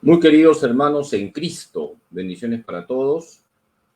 Muy queridos hermanos en Cristo, bendiciones para todos.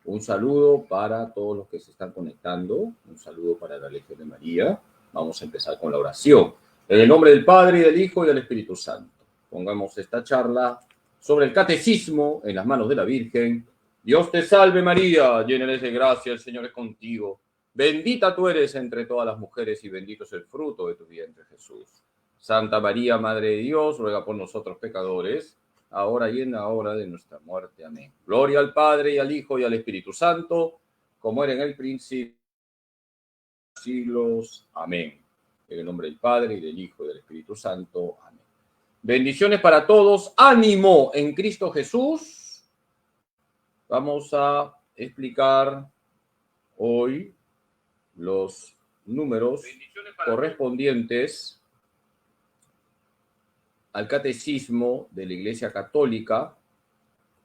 Un saludo para todos los que se están conectando. Un saludo para la Legión de María. Vamos a empezar con la oración. En el nombre del Padre, y del Hijo, y del Espíritu Santo. Pongamos esta charla sobre el catecismo en las manos de la Virgen. Dios te salve María, llena eres de gracia, el Señor es contigo. Bendita tú eres entre todas las mujeres y bendito es el fruto de tu vientre, Jesús. Santa María, Madre de Dios, ruega por nosotros pecadores, ahora y en la hora de nuestra muerte. Amén. Gloria al Padre, y al Hijo, y al Espíritu Santo, como era en el principio de los siglos. Amén. En el nombre del Padre, y del Hijo, y del Espíritu Santo. Amén. Bendiciones para todos. Ánimo en Cristo Jesús. Vamos a explicar hoy los números correspondientes al catecismo de la Iglesia Católica.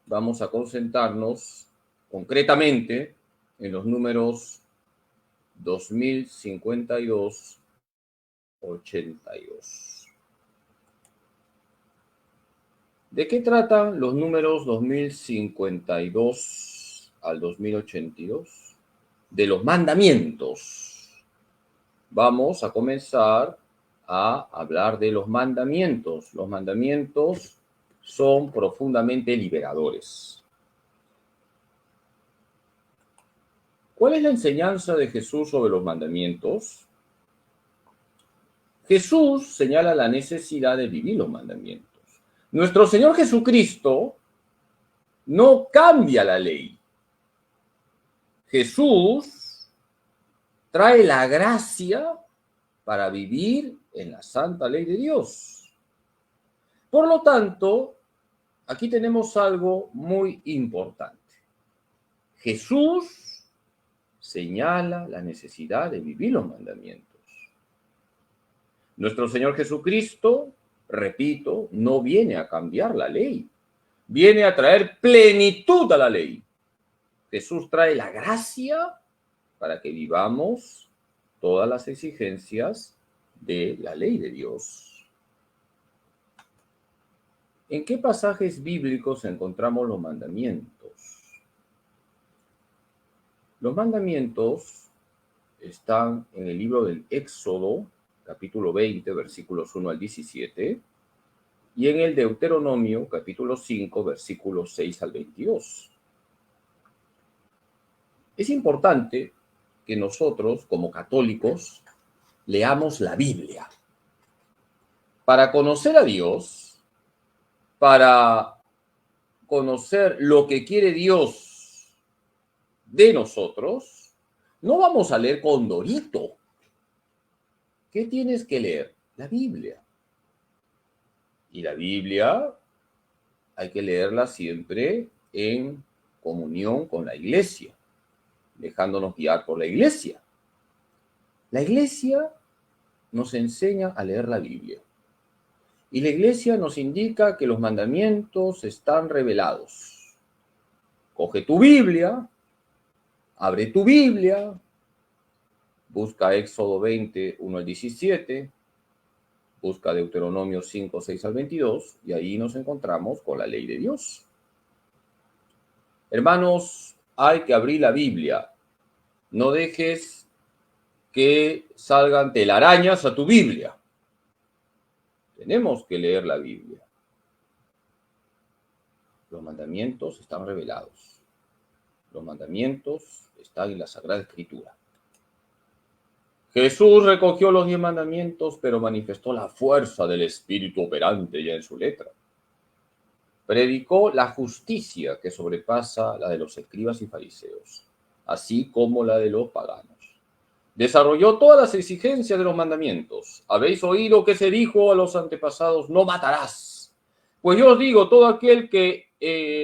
Vamos a concentrarnos concretamente en los números 2052, 82. ¿De qué tratan los números 2052 al 2082? De los mandamientos. Vamos a comenzar a hablar de los mandamientos. Los mandamientos son profundamente liberadores. ¿Cuál es la enseñanza de Jesús sobre los mandamientos? Jesús señala la necesidad de vivir los mandamientos. Nuestro Señor Jesucristo no cambia la ley. Jesús trae la gracia para vivir en la santa ley de Dios. Por lo tanto, aquí tenemos algo muy importante. Jesús señala la necesidad de vivir los mandamientos. Nuestro Señor Jesucristo, repito, no viene a cambiar la ley. Viene a traer plenitud a la ley. Jesús trae la gracia para que vivamos todas las exigencias de la ley de Dios. ¿En qué pasajes bíblicos encontramos los mandamientos? Los mandamientos están en el libro del Éxodo, capítulo 20, versículos 1 al 17, y en el Deuteronomio, capítulo 5, versículos 6 al 22. Es importante que nosotros, como católicos, leamos la Biblia para conocer a Dios, para conocer lo que quiere Dios de nosotros. No vamos a leer Condorito. ¿Qué tienes que leer? La Biblia. Y la Biblia hay que leerla siempre en comunión con la Iglesia, dejándonos guiar por la Iglesia. La Iglesia nos enseña a leer la Biblia. Y la Iglesia nos indica que los mandamientos están revelados. Coge tu Biblia, abre tu Biblia, busca Éxodo 20, 1 al 17, busca Deuteronomio 5, 6 al 22, y ahí nos encontramos con la ley de Dios. Hermanos, hay que abrir la Biblia. No dejes que salgan telarañas a tu Biblia. Tenemos que leer la Biblia. Los mandamientos están revelados. Los mandamientos están en la Sagrada Escritura. Jesús recogió los 10 mandamientos, pero manifestó la fuerza del Espíritu operante ya en su letra. Predicó la justicia que sobrepasa la de los escribas y fariseos, así como la de los paganos. Desarrolló todas las exigencias de los mandamientos. Habéis oído que se dijo a los antepasados: no matarás. Pues yo os digo, todo aquel que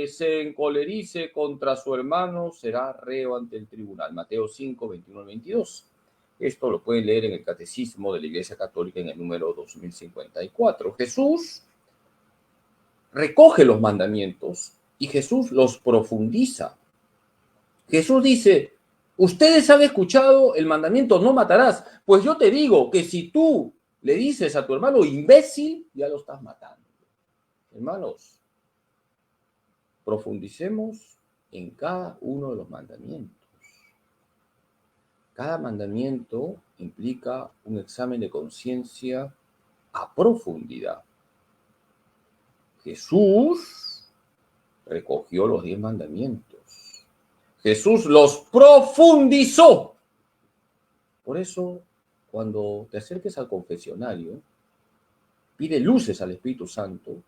se encolerice contra su hermano será reo ante el tribunal. Mateo 5, 21 al 22. Esto lo pueden leer en el Catecismo de la Iglesia Católica en el número 2054. Jesús recoge los mandamientos y Jesús los profundiza. Jesús dice: ustedes han escuchado el mandamiento no matarás. Pues yo te digo que si tú le dices a tu hermano imbécil, ya lo estás matando. Hermanos, profundicemos en cada uno de los mandamientos. Cada mandamiento implica un examen de conciencia a profundidad. Jesús recogió los 10 mandamientos. Jesús los profundizó. Por eso, cuando te acerques al confesionario, pide luces al Espíritu Santo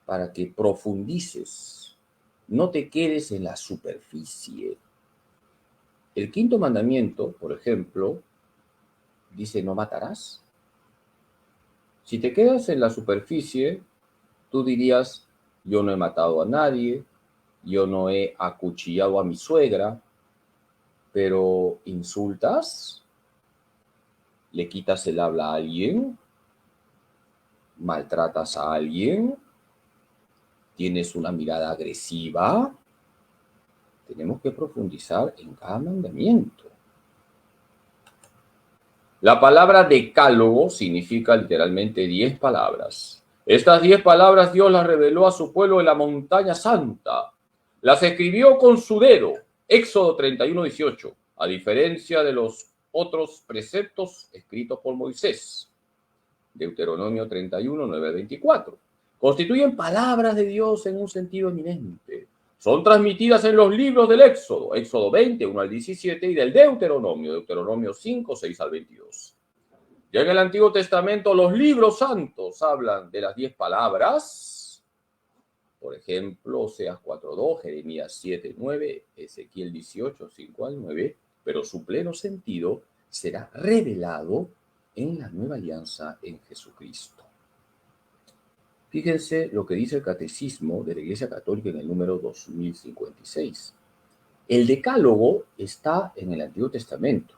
para que profundices. No te quedes en la superficie. El 5.º mandamiento, por ejemplo, dice no matarás. Si te quedas en la superficie, tú dirías, yo no he matado a nadie, yo no he acuchillado a mi suegra, pero ¿insultas? ¿Le quitas el habla a alguien? ¿Maltratas a alguien? ¿Tienes una mirada agresiva? Tenemos que profundizar en cada mandamiento. La palabra decálogo significa literalmente 10 palabras. Estas 10 palabras Dios las reveló a su pueblo en la montaña santa. Las escribió con su dedo. Éxodo 31:18. A diferencia de los otros preceptos escritos por Moisés. Deuteronomio 31:9-24. Constituyen palabras de Dios en un sentido eminente. Son transmitidas en los libros del Éxodo, Éxodo 20, 1-17, y del Deuteronomio, Deuteronomio 5, 6-22. Ya en el Antiguo Testamento, los libros santos hablan de las 10 palabras. Por ejemplo, Oseas 4:2, Jeremías 7:9, Ezequiel 18, 5-9, pero su pleno sentido será revelado en la nueva alianza en Jesucristo. Fíjense lo que dice el Catecismo de la Iglesia Católica en el número 2056. El Decálogo está en el Antiguo Testamento.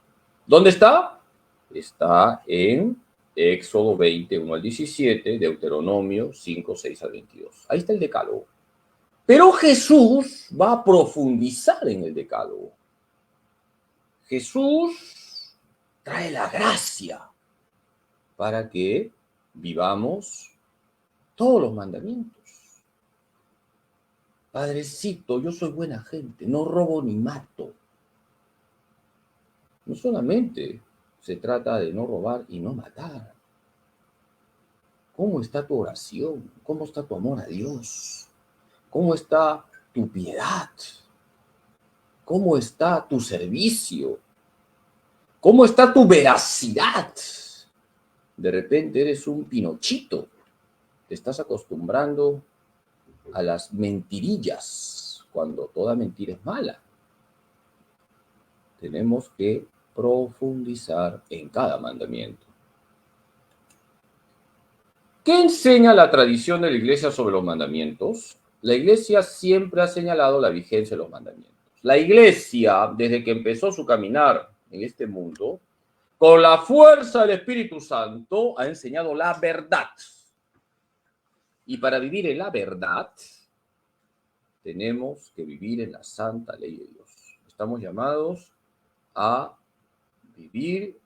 ¿Dónde está? Está en Éxodo 20, 1-17, Deuteronomio 5, 6-22. Ahí está el Decálogo. Pero Jesús va a profundizar en el Decálogo. Jesús trae la gracia para que vivamos todos los mandamientos. Padrecito, yo soy buena gente, no robo ni mato. No solamente se trata de no robar y no matar. ¿Cómo está tu oración? ¿Cómo está tu amor a Dios? ¿Cómo está tu piedad? ¿Cómo está tu servicio? ¿Cómo está tu veracidad? De repente eres un pinochito. Te estás acostumbrando a las mentirillas, cuando toda mentira es mala. Tenemos que profundizar en cada mandamiento. ¿Qué enseña la tradición de la Iglesia sobre los mandamientos? La Iglesia siempre ha señalado la vigencia de los mandamientos. La Iglesia, desde que empezó su caminar en este mundo, con la fuerza del Espíritu Santo, ha enseñado la verdad. Y para vivir en la verdad, tenemos que vivir en la santa ley de Dios. Estamos llamados a vivir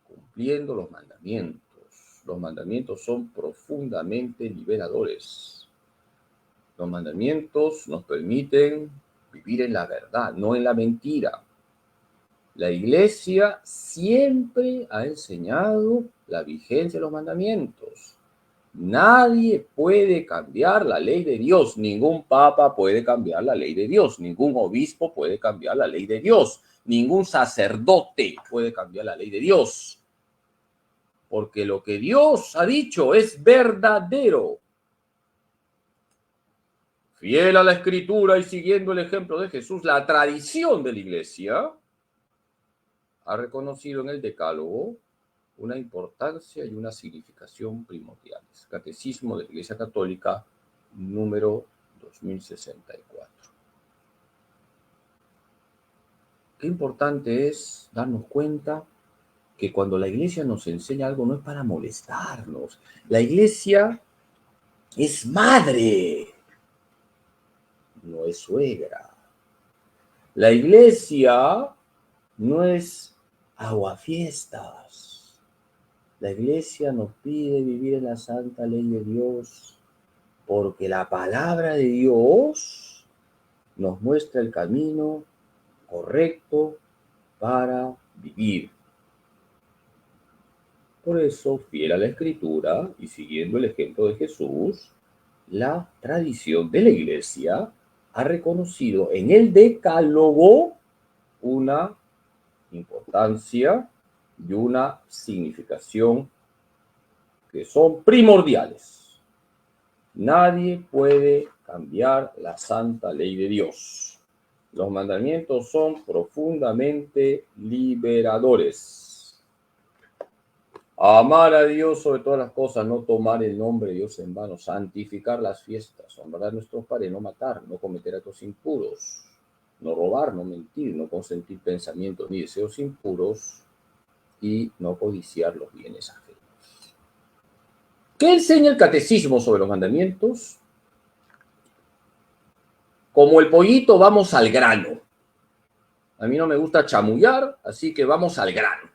cumpliendo los mandamientos. Los mandamientos son profundamente liberadores. Los mandamientos nos permiten vivir en la verdad, no en la mentira. La Iglesia siempre ha enseñado la vigencia de los mandamientos. Nadie puede cambiar la ley de Dios. Ningún papa puede cambiar la ley de Dios. Ningún obispo puede cambiar la ley de Dios. Ningún sacerdote puede cambiar la ley de Dios. Porque lo que Dios ha dicho es verdadero. Fiel a la Escritura y siguiendo el ejemplo de Jesús, la tradición de la Iglesia ha reconocido en el Decálogo una importancia y una significación primordiales. Catecismo de la Iglesia Católica, número 2064. Qué importante es darnos cuenta que cuando la Iglesia nos enseña algo no es para molestarnos. La Iglesia es madre, no es suegra. La Iglesia no es aguafiestas. La Iglesia nos pide vivir en la santa ley de Dios porque la palabra de Dios nos muestra el camino correcto para vivir. Por eso, fiel a la Escritura y siguiendo el ejemplo de Jesús, la tradición de la Iglesia ha reconocido en el Decálogo una importancia y una significación que son primordiales. Nadie puede cambiar la santa ley de Dios. Los mandamientos son profundamente liberadores. Amar a Dios sobre todas las cosas, no tomar el nombre de Dios en vano, santificar las fiestas, honrar a nuestros padres, no matar, no cometer actos impuros, no robar, no mentir, no consentir pensamientos ni deseos impuros y no codiciar los bienes ajenos. ¿Qué enseña el catecismo sobre los mandamientos? Como el pollito, vamos al grano. A mí no me gusta chamullar, así que vamos al grano.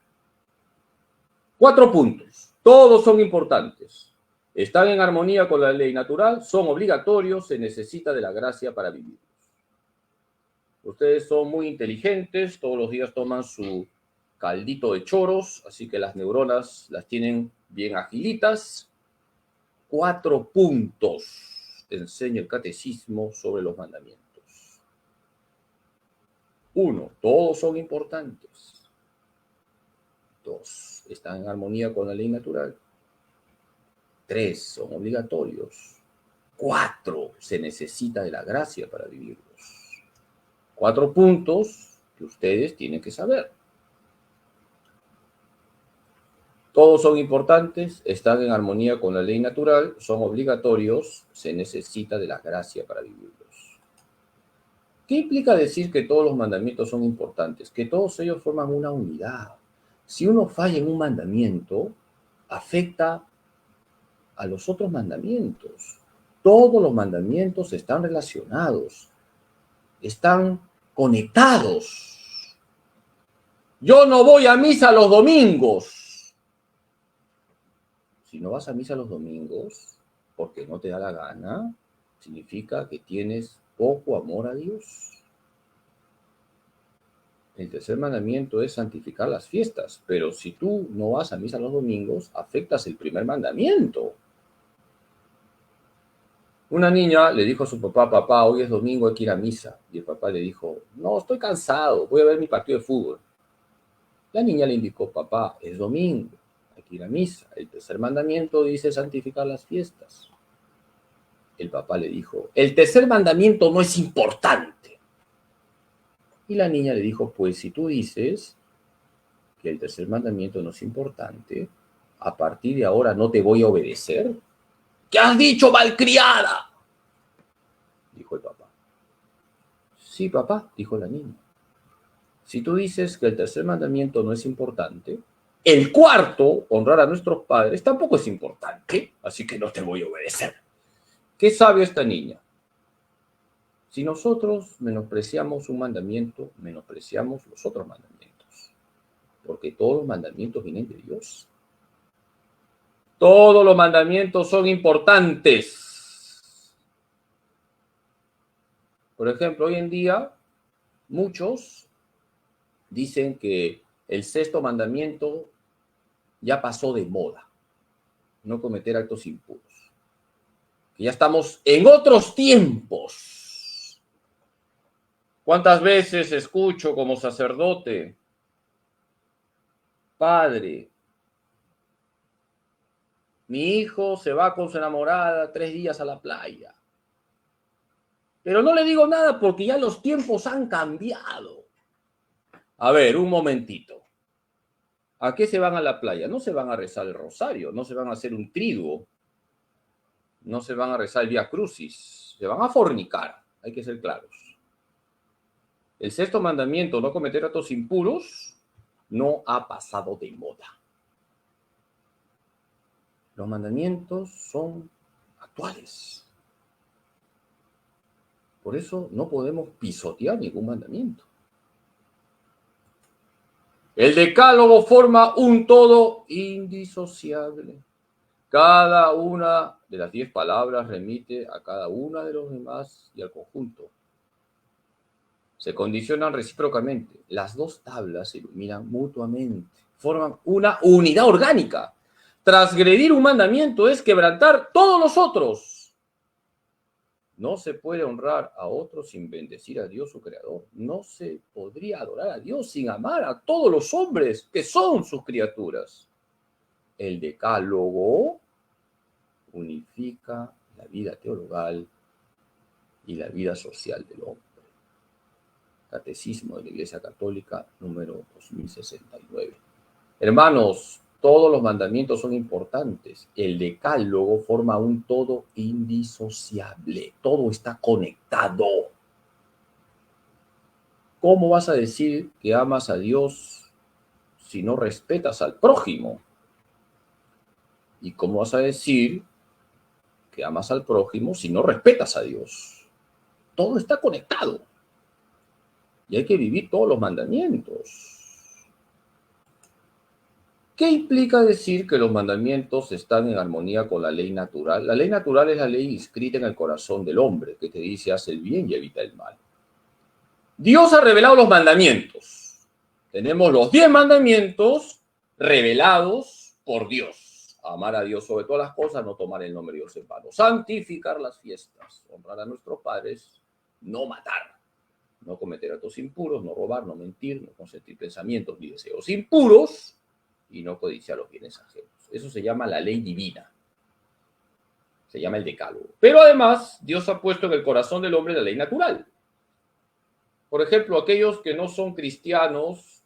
4 puntos. Todos son importantes. Están en armonía con la ley natural, son obligatorios, se necesita de la gracia para vivir. Ustedes son muy inteligentes, todos los días toman su caldito de choros, así que las neuronas las tienen bien agilitas. 4 puntos enseña el catecismo sobre los mandamientos. 1, todos son importantes. 2, están en armonía con la ley natural. 3, son obligatorios. 4, se necesita de la gracia para vivirlos. 4 puntos que ustedes tienen que saber. Todos son importantes, están en armonía con la ley natural, son obligatorios, se necesita de la gracia para vivirlos. ¿Qué implica decir que todos los mandamientos son importantes? Que todos ellos forman una unidad. Si uno falla en un mandamiento, afecta a los otros mandamientos. Todos los mandamientos están relacionados, están conectados. Yo no voy a misa los domingos. Si no vas a misa los domingos, porque no te da la gana, significa que tienes poco amor a Dios. El tercer mandamiento es santificar las fiestas, pero si tú no vas a misa los domingos, afectas el primer mandamiento. Una niña le dijo a su papá, papá, hoy es domingo, hay que ir a misa. Y el papá le dijo, no, estoy cansado, voy a ver mi partido de fútbol. La niña le indicó, papá, es domingo, hay que ir a misa. El tercer mandamiento dice santificar las fiestas. El papá le dijo, el tercer mandamiento no es importante. Y la niña le dijo, pues si tú dices que el tercer mandamiento no es importante, a partir de ahora no te voy a obedecer. ¿Qué has dicho, malcriada?, dijo el papá. Sí, papá, dijo la niña. Si tú dices que el tercer mandamiento no es importante, el cuarto, honrar a nuestros padres, tampoco es importante, así que no te voy a obedecer. ¿Qué sabe esta niña? Si nosotros menospreciamos un mandamiento, menospreciamos los otros mandamientos, porque todos los mandamientos vienen de Dios. Todos los mandamientos son importantes. Por ejemplo, hoy en día, muchos dicen que el sexto mandamiento ya pasó de moda, no cometer actos impuros, que ya estamos en otros tiempos. ¿Cuántas veces escucho como sacerdote, padre, mi hijo se va con su enamorada 3 días a la playa? Pero no le digo nada porque ya los tiempos han cambiado. A ver, un momentito. ¿A qué se van a la playa? No se van a rezar el rosario, no se van a hacer un triduo, no se van a rezar el Vía Crucis, se van a fornicar, hay que ser claros. El sexto mandamiento, no cometer actos impuros, no ha pasado de moda. Los mandamientos son actuales. Por eso no podemos pisotear ningún mandamiento. El decálogo forma un todo indisociable. Cada una de las 10 palabras remite a cada una de los demás y al conjunto. Se condicionan recíprocamente. Las dos tablas se iluminan mutuamente, forman una unidad orgánica. Transgredir un mandamiento es quebrantar todos los otros. No se puede honrar a otro sin bendecir a Dios, su creador. No se podría adorar a Dios sin amar a todos los hombres que son sus criaturas. El decálogo unifica la vida teologal y la vida social del hombre. Catecismo de la Iglesia Católica, número 2069. Hermanos, todos los mandamientos son importantes. El decálogo forma un todo indisociable. Todo está conectado. ¿Cómo vas a decir que amas a Dios si no respetas al prójimo? ¿Y cómo vas a decir que amas al prójimo si no respetas a Dios? Todo está conectado. Y hay que vivir todos los mandamientos. ¿Qué implica decir que los mandamientos están en armonía con la ley natural? La ley natural es la ley inscrita en el corazón del hombre, que te dice, haz el bien y evita el mal. Dios ha revelado los mandamientos. Tenemos los 10 mandamientos revelados por Dios. Amar a Dios sobre todas las cosas, no tomar el nombre de Dios en vano. Santificar las fiestas, honrar a nuestros padres, no matar. No cometer actos impuros, no robar, no mentir, no consentir pensamientos ni deseos impuros y no codiciar los bienes ajenos. Eso se llama la ley divina. Se llama el decálogo. Pero además, Dios ha puesto en el corazón del hombre la ley natural. Por ejemplo, aquellos que no son cristianos,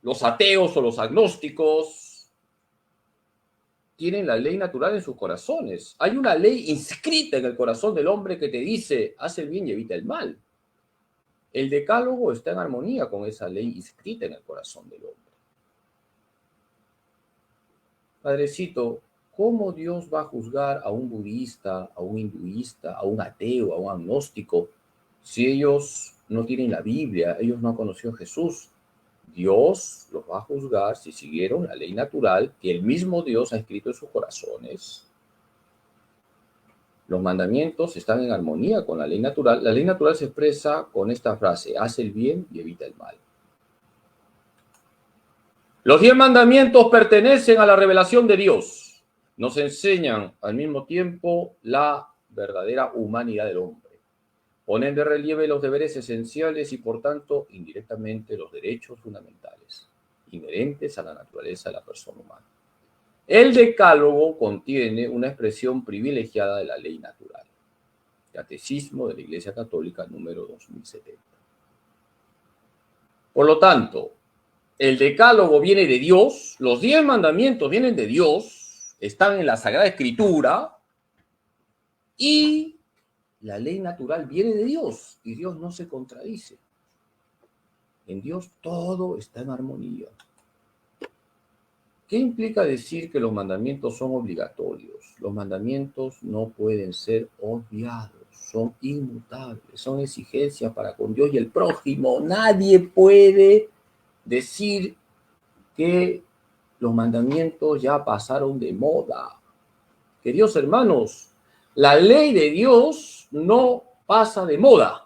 los ateos o los agnósticos, tienen la ley natural en sus corazones. Hay una ley inscrita en el corazón del hombre que te dice, haz el bien y evita el mal. El decálogo está en armonía con esa ley inscrita en el corazón del hombre. Padrecito, ¿cómo Dios va a juzgar a un budista, a un hinduista, a un ateo, a un agnóstico, si ellos no tienen la Biblia, ellos no han conocido a Jesús? Dios los va a juzgar si siguieron la ley natural que el mismo Dios ha escrito en sus corazones. Los mandamientos están en armonía con la ley natural. La ley natural se expresa con esta frase, haz el bien y evita el mal. Los 10 mandamientos pertenecen a la revelación de Dios. Nos enseñan al mismo tiempo la verdadera humanidad del hombre. Ponen de relieve los deberes esenciales y, por tanto, indirectamente los derechos fundamentales, inherentes a la naturaleza de la persona humana. El decálogo contiene una expresión privilegiada de la ley natural. Catecismo de la Iglesia Católica, número 2070. Por lo tanto, el decálogo viene de Dios, los 10 mandamientos vienen de Dios, están en la Sagrada Escritura, y la ley natural viene de Dios, y Dios no se contradice. En Dios todo está en armonía. ¿Qué implica decir que los mandamientos son obligatorios? Los mandamientos no pueden ser obviados, son inmutables, son exigencias para con Dios y el prójimo. Nadie puede decir que los mandamientos ya pasaron de moda. Queridos hermanos, la ley de Dios no pasa de moda.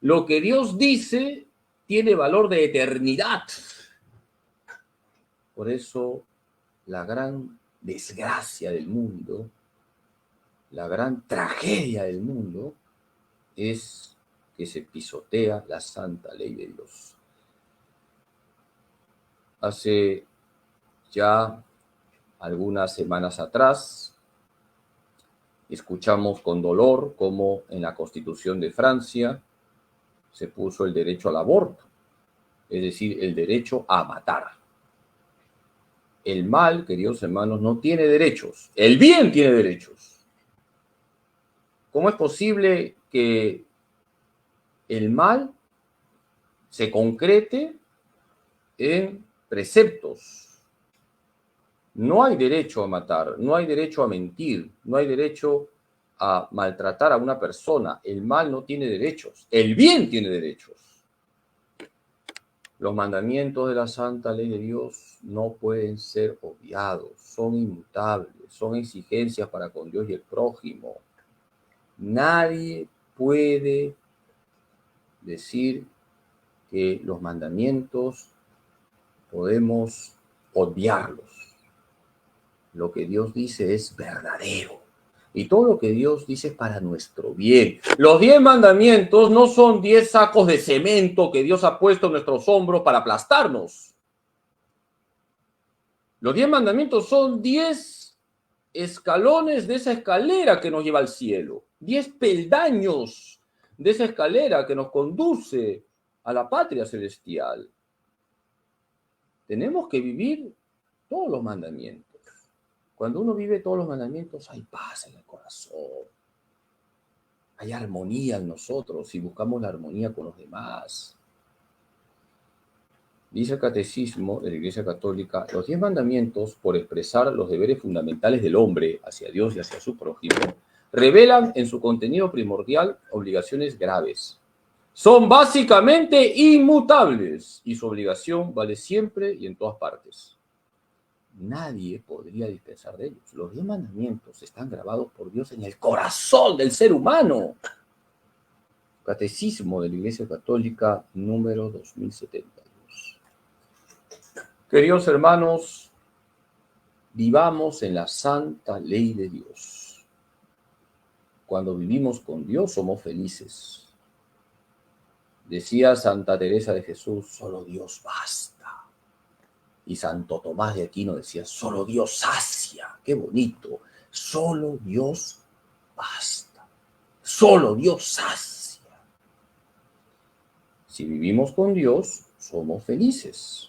Lo que Dios dice tiene valor de eternidad. Por eso, la gran desgracia del mundo, la gran tragedia del mundo, es que se pisotea la santa ley de Dios. Hace ya algunas semanas atrás, escuchamos con dolor cómo en la Constitución de Francia se puso el derecho al aborto, es decir, el derecho a matar. El mal, queridos hermanos, no tiene derechos. El bien tiene derechos. ¿Cómo es posible que el mal se concrete en preceptos? No hay derecho a matar, no hay derecho a mentir, no hay derecho a maltratar a una persona. El mal no tiene derechos. El bien tiene derechos. Los mandamientos de la santa ley de Dios no pueden ser obviados, son inmutables, son exigencias para con Dios y el prójimo. Nadie puede decir que los mandamientos podemos obviarlos. Lo que Dios dice es verdadero. Y todo lo que Dios dice es para nuestro bien. Los 10 mandamientos no son 10 sacos de cemento que Dios ha puesto en nuestros hombros para aplastarnos. Los 10 mandamientos son 10 escalones de esa escalera que nos lleva al cielo. 10 peldaños de esa escalera que nos conduce a la patria celestial. Tenemos que vivir todos los mandamientos. Cuando uno vive todos los mandamientos, hay paz en el corazón. Hay armonía en nosotros y buscamos la armonía con los demás. Dice el Catecismo de la Iglesia Católica, los 10 mandamientos, por expresar los deberes fundamentales del hombre hacia Dios y hacia su prójimo, revelan en su contenido primordial obligaciones graves. Son básicamente inmutables y su obligación vale siempre y en todas partes. Nadie podría dispensar de ellos. Los 10 mandamientos están grabados por Dios en el corazón del ser humano. Catecismo de la Iglesia Católica, número 2072. Queridos hermanos, vivamos en la santa ley de Dios. Cuando vivimos con Dios somos felices. Decía Santa Teresa de Jesús, solo Dios basta. Y Santo Tomás de Aquino decía, solo Dios sacia. Qué bonito. Solo Dios basta. Solo Dios sacia. Si vivimos con Dios, somos felices.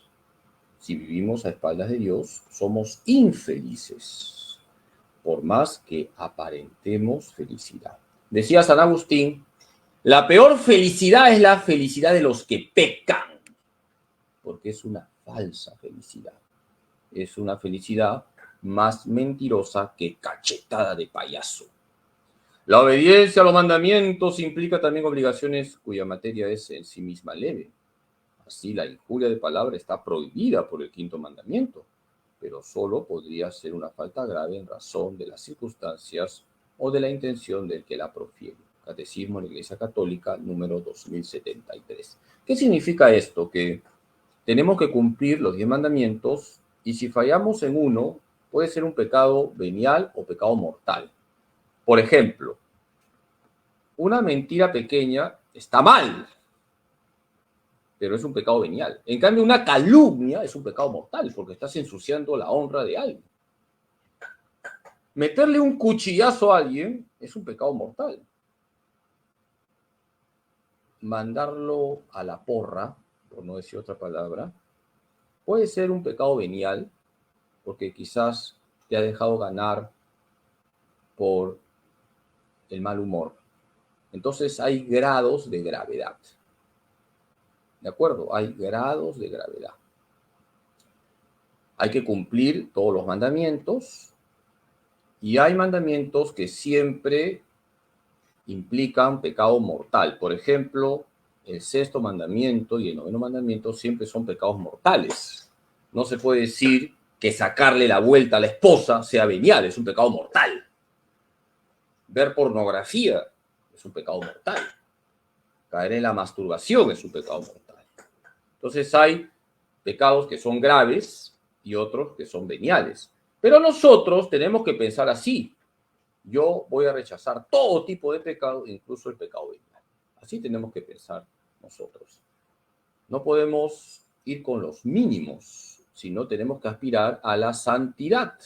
Si vivimos a espaldas de Dios, somos infelices, por más que aparentemos felicidad. Decía San Agustín, la peor felicidad es la felicidad de los que pecan, porque es una falsa felicidad. Es una felicidad más mentirosa que cachetada de payaso. La obediencia a los mandamientos implica también obligaciones cuya materia es en sí misma leve. Así, la injuria de palabra está prohibida por el 5º mandamiento, pero solo podría ser una falta grave en razón de las circunstancias o de la intención del que la profiere. Catecismo de la Iglesia Católica, número 2073. ¿Qué significa esto? Que tenemos que cumplir los 10 mandamientos y si fallamos en uno, puede ser un pecado venial o pecado mortal. Por ejemplo, una mentira pequeña está mal, pero es un pecado venial. En cambio, una calumnia es un pecado mortal, porque estás ensuciando la honra de alguien. Meterle un cuchillazo a alguien es un pecado mortal. Mandarlo a la porra, por no decir otra palabra, puede ser un pecado venial, porque quizás te ha dejado ganar por el mal humor. Entonces hay grados de gravedad. ¿De acuerdo? Hay grados de gravedad. Hay que cumplir todos los mandamientos y hay mandamientos que siempre implican pecado mortal. Por ejemplo, el 6º mandamiento y el 9º mandamiento siempre son pecados mortales. No se puede decir que sacarle la vuelta a la esposa sea venial, es un pecado mortal. Ver pornografía es un pecado mortal. Caer en la masturbación es un pecado mortal. Entonces hay pecados que son graves y otros que son veniales. Pero nosotros tenemos que pensar así. Yo voy a rechazar todo tipo de pecado, incluso el pecado venial. Así tenemos que pensar nosotros. No podemos ir con los mínimos, sino tenemos que aspirar a la santidad.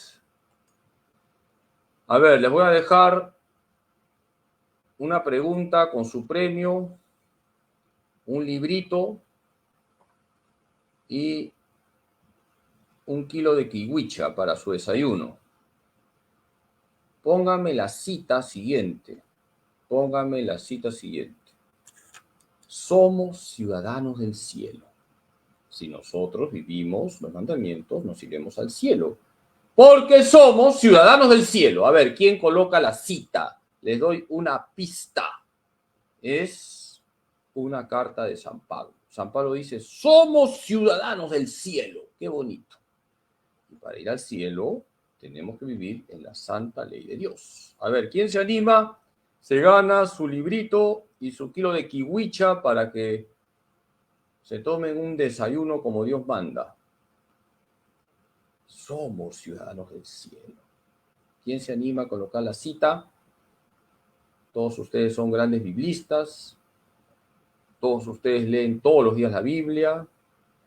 A ver, les voy a dejar una pregunta con su premio, un librito y 1 kilo de kiwicha para su desayuno. Póngame la cita siguiente. Póngame la cita siguiente. Somos ciudadanos del cielo. Si nosotros vivimos los mandamientos, nos iremos al cielo. Porque somos ciudadanos del cielo. A ver, ¿quién coloca la cita? Les doy una pista. Es una carta de San Pablo. San Pablo dice, somos ciudadanos del cielo. Qué bonito. Y para ir al cielo tenemos que vivir en la santa ley de Dios. A ver, ¿quién se anima? Se gana su librito y su kilo de kiwicha para que se tomen un desayuno como Dios manda. Somos ciudadanos del cielo. ¿Quién se anima a colocar la cita? Todos ustedes son grandes biblistas. Todos ustedes leen todos los días la Biblia.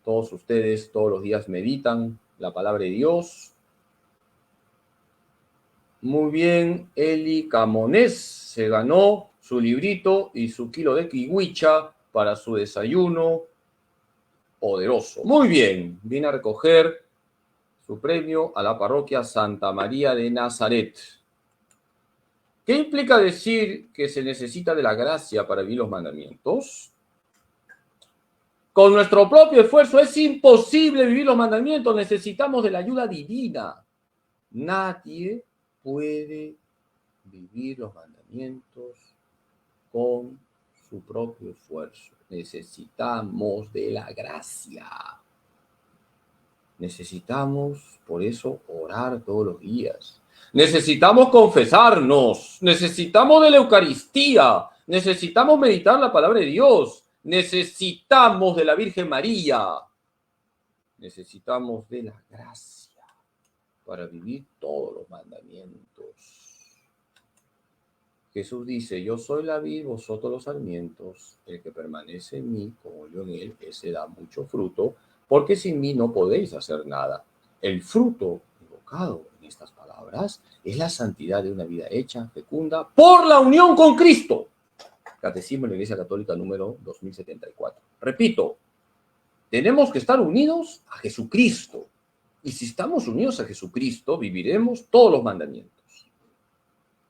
Todos ustedes todos los días meditan la palabra de Dios. Muy bien, Eli Camonés se ganó su librito y su kilo de kiwicha para su desayuno poderoso. Muy bien, viene a recoger su premio a la parroquia Santa María de Nazaret. ¿Qué implica decir que se necesita de la gracia para vivir los mandamientos? Con nuestro propio esfuerzo es imposible vivir los mandamientos, necesitamos de la ayuda divina. Nadie puede vivir los mandamientos con su propio esfuerzo. Necesitamos de la gracia. Necesitamos, por eso, orar todos los días. Necesitamos confesarnos. Necesitamos de la Eucaristía. Necesitamos meditar la palabra de Dios. Necesitamos de la Virgen María. Necesitamos de la gracia para vivir todos los mandamientos. Jesús dice, yo soy la vid, vosotros los sarmientos, el que permanece en mí, como yo en él, ese da mucho fruto, porque sin mí no podéis hacer nada. El fruto evocado en estas palabras es la santidad de una vida hecha, fecunda, por la unión con Cristo. Catecismo de la Iglesia Católica número 2074. Repito, tenemos que estar unidos a Jesucristo. Y si estamos unidos a Jesucristo, viviremos todos los mandamientos.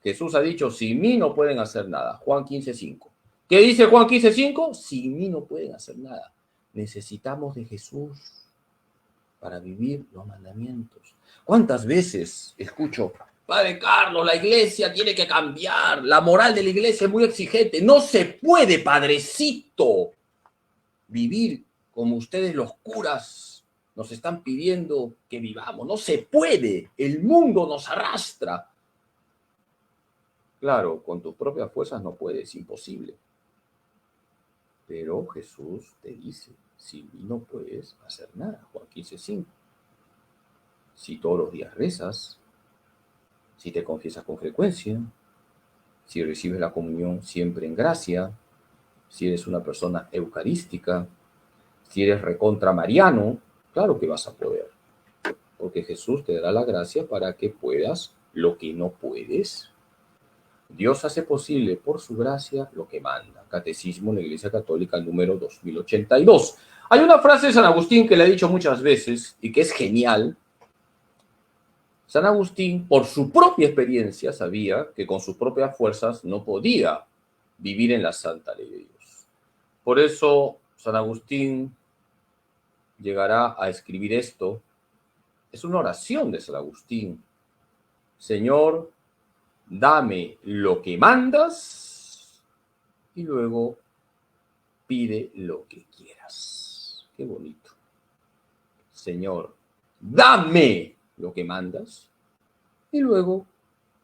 Jesús ha dicho, sin mí no pueden hacer nada. Juan 15:5. ¿Qué dice Juan 15:5? Sin mí no pueden hacer nada. Necesitamos de Jesús para vivir los mandamientos. ¿Cuántas veces escucho, Padre Carlos, la iglesia tiene que cambiar, la moral de la iglesia es muy exigente? No se puede, padrecito, vivir como ustedes los curas nos están pidiendo que vivamos. No se puede, el mundo nos arrastra. Claro, con tus propias fuerzas no puedes, es imposible. Pero Jesús te dice, sin mí no puedes hacer nada. Juan 15:5. Si todos los días rezas, si te confiesas con frecuencia, si recibes la comunión siempre en gracia, si eres una persona eucarística, si eres recontra mariano, claro que vas a poder. Porque Jesús te dará la gracia para que puedas lo que no puedes. Dios hace posible por su gracia lo que manda. Catecismo de la Iglesia Católica número 2082. Hay una frase de San Agustín que le he dicho muchas veces y que es genial. San Agustín, por su propia experiencia, sabía que con sus propias fuerzas no podía vivir en la santa ley de Dios. Por eso San Agustín llegará a escribir esto. Es una oración de San Agustín. Señor, dame lo que mandas y luego pide lo que quieras. Qué bonito. Señor, dame lo que mandas y luego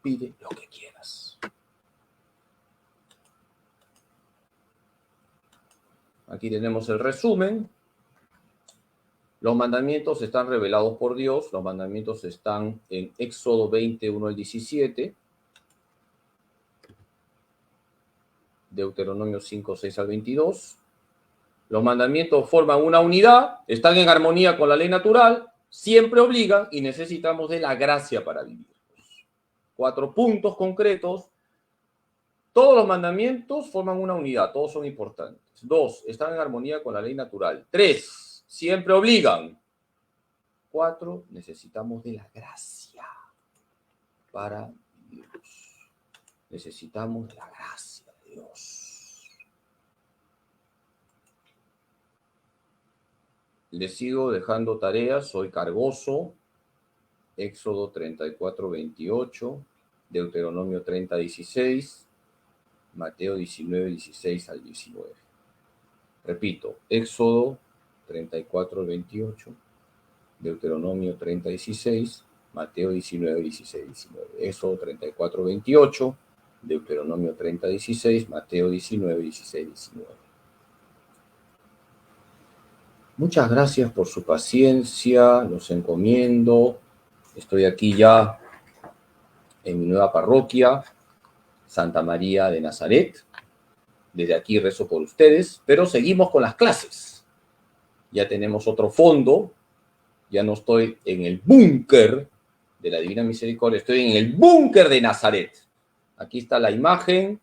pide lo que quieras. Aquí tenemos el resumen. Los mandamientos están revelados por Dios. Los mandamientos están en Éxodo 20, 1-17. Deuteronomio 5, 6-22. Los mandamientos forman una unidad, están en armonía con la ley natural, siempre obligan y necesitamos de la gracia para vivirlos. 4 puntos concretos. Todos los mandamientos forman una unidad, todos son importantes. 2, están en armonía con la ley natural. 3, siempre obligan. 4, necesitamos de la gracia para vivirlos. Necesitamos de la gracia de Dios. Les sigo dejando tareas, soy cargoso. Éxodo 34:28, Deuteronomio 30:16, Mateo 19:16-19. Repito, Éxodo 34:28, Deuteronomio 30, 16, Mateo 19, 16, 19. Éxodo 34, 28, Deuteronomio 30, 16, Mateo 19, 16, 19. Muchas gracias por su paciencia, los encomiendo. Estoy aquí ya en mi nueva parroquia, Santa María de Nazaret. Desde aquí rezo por ustedes, pero seguimos con las clases. Ya tenemos otro fondo, ya no estoy en el búnker de la Divina Misericordia, estoy en el búnker de Nazaret. Aquí está la imagen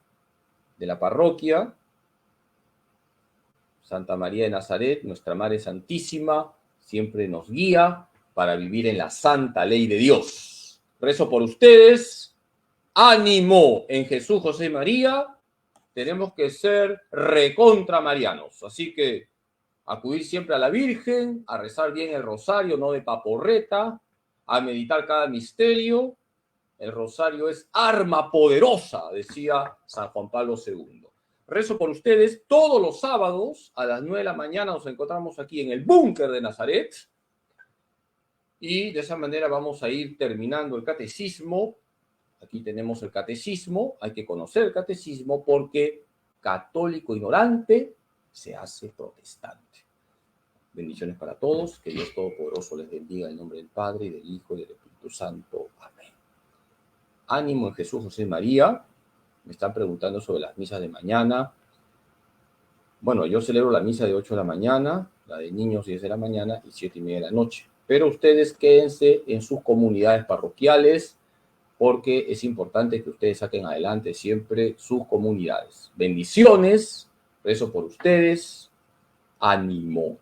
de la parroquia, Santa María de Nazaret, nuestra Madre Santísima, siempre nos guía para vivir en la santa ley de Dios. Rezo por ustedes, ánimo en Jesús, José y María, tenemos que ser recontramarianos, así que acudir siempre a la Virgen, a rezar bien el rosario, no de paporreta, a meditar cada misterio. El rosario es arma poderosa, decía San Juan Pablo II. Rezo por ustedes todos los sábados a las 9 de la mañana. Nos encontramos aquí en el búnker de Nazaret. Y de esa manera vamos a ir terminando el catecismo. Aquí tenemos el catecismo. Hay que conocer el catecismo porque católico ignorante se hace protestante. Bendiciones para todos. Que Dios Todopoderoso les bendiga en nombre del Padre, y del Hijo, y del Espíritu Santo. Amén. Ánimo en Jesús, José y María. Me están preguntando sobre las misas de mañana. Bueno, yo celebro la misa de 8 de la mañana, la de niños 10 de la mañana y 7:30 de la noche. Pero ustedes quédense en sus comunidades parroquiales porque es importante que ustedes saquen adelante siempre sus comunidades. Bendiciones, rezo por ustedes. Ánimo.